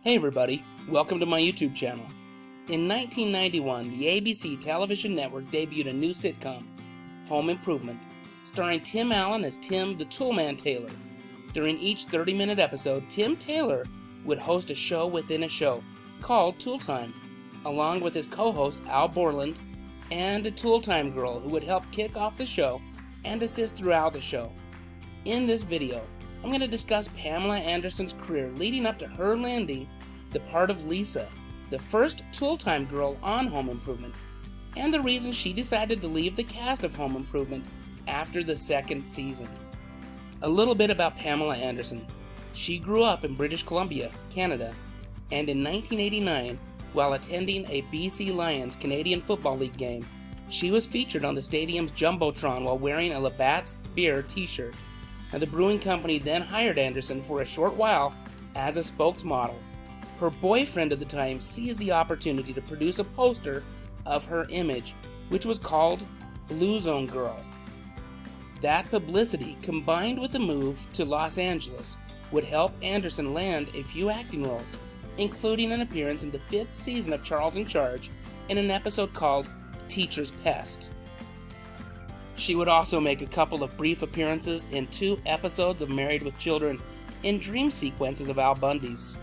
Hey everybody, welcome to my YouTube channel. In 1991, the ABC television network debuted a new sitcom, Home Improvement, starring Tim Allen as Tim the Toolman Taylor. During each 30-minute episode, Tim Taylor would host a show within a show, called Tool Time, along with his co-host Al Borland and a Tool Time girl who would help kick off the show and assist throughout the show. In this video, I'm going to discuss Pamela Anderson's career leading up to her landing the part of Lisa, the first Tool Time girl on Home Improvement, and the reason she decided to leave the cast of Home Improvement after the second season. A little bit about Pamela Anderson. She grew up in British Columbia, Canada, and in 1989, while attending a BC Lions Canadian Football League game, she was featured on the stadium's Jumbotron while wearing a Labatt's Beer t-shirt. Now, the brewing company then hired Anderson for a short while as a spokesmodel. Her boyfriend at the time seized the opportunity to produce a poster of her image, which was called Blue Zone Girl. That publicity, combined with a move to Los Angeles, would help Anderson land a few acting roles, including an appearance in the 5th season of Charles in Charge in an episode called Teacher's Pest. She would also make a couple of brief appearances in 2 episodes of Married with Children in dream sequences of Al Bundy's.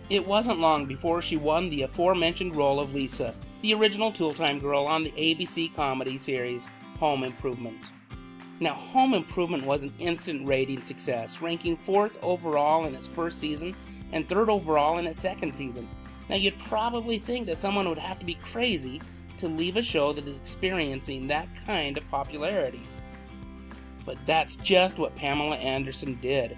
It wasn't long before she won the aforementioned role of Lisa, the original Tool Time girl on the ABC comedy series Home Improvement. Now, Home Improvement was an instant rating success, ranking 4th overall in its first season and 3rd overall in its second season. Now, you'd probably think that someone would have to be crazy to leave a show that is experiencing that kind of popularity. But that's just what Pamela Anderson did.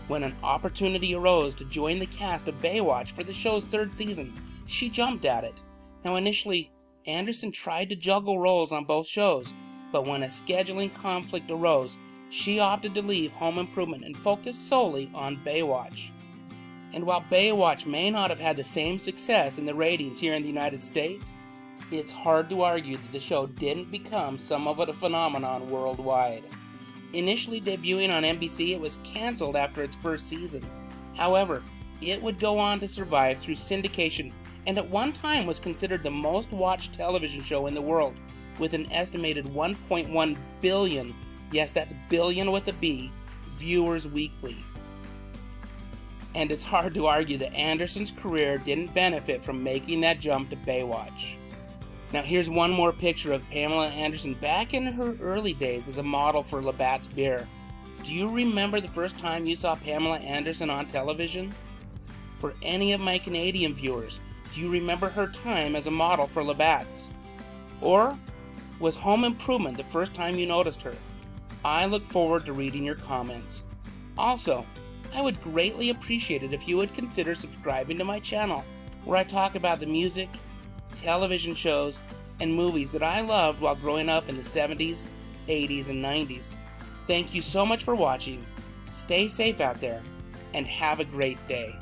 When an opportunity arose to join the cast of Baywatch for the show's 3rd season, she jumped at it. Now, initially, Anderson tried to juggle roles on both shows, but when a scheduling conflict arose, she opted to leave Home Improvement and focus solely on Baywatch. And while Baywatch may not have had the same success in the ratings here in the United States, it's hard to argue that the show didn't become somewhat of a phenomenon worldwide. Initially debuting on NBC, it was canceled after its first season. However, it would go on to survive through syndication and at one time was considered the most watched television show in the world, with an estimated 1.1 billion, yes, that's billion with a B, viewers weekly. And it's hard to argue that Anderson's career didn't benefit from making that jump to Baywatch. Now, here's one more picture of Pamela Anderson back in her early days as a model for Labatt's Beer. Do you remember the first time you saw Pamela Anderson on television? For any of my Canadian viewers, do you remember her time as a model for Labatt's? Or was Home Improvement the first time you noticed her? I look forward to reading your comments. Also, I would greatly appreciate it if you would consider subscribing to my channel, where I talk about the music, television shows, and movies that I loved while growing up in the 70s, 80s, and 90s. Thank you so much for watching. Stay safe out there, and have a great day.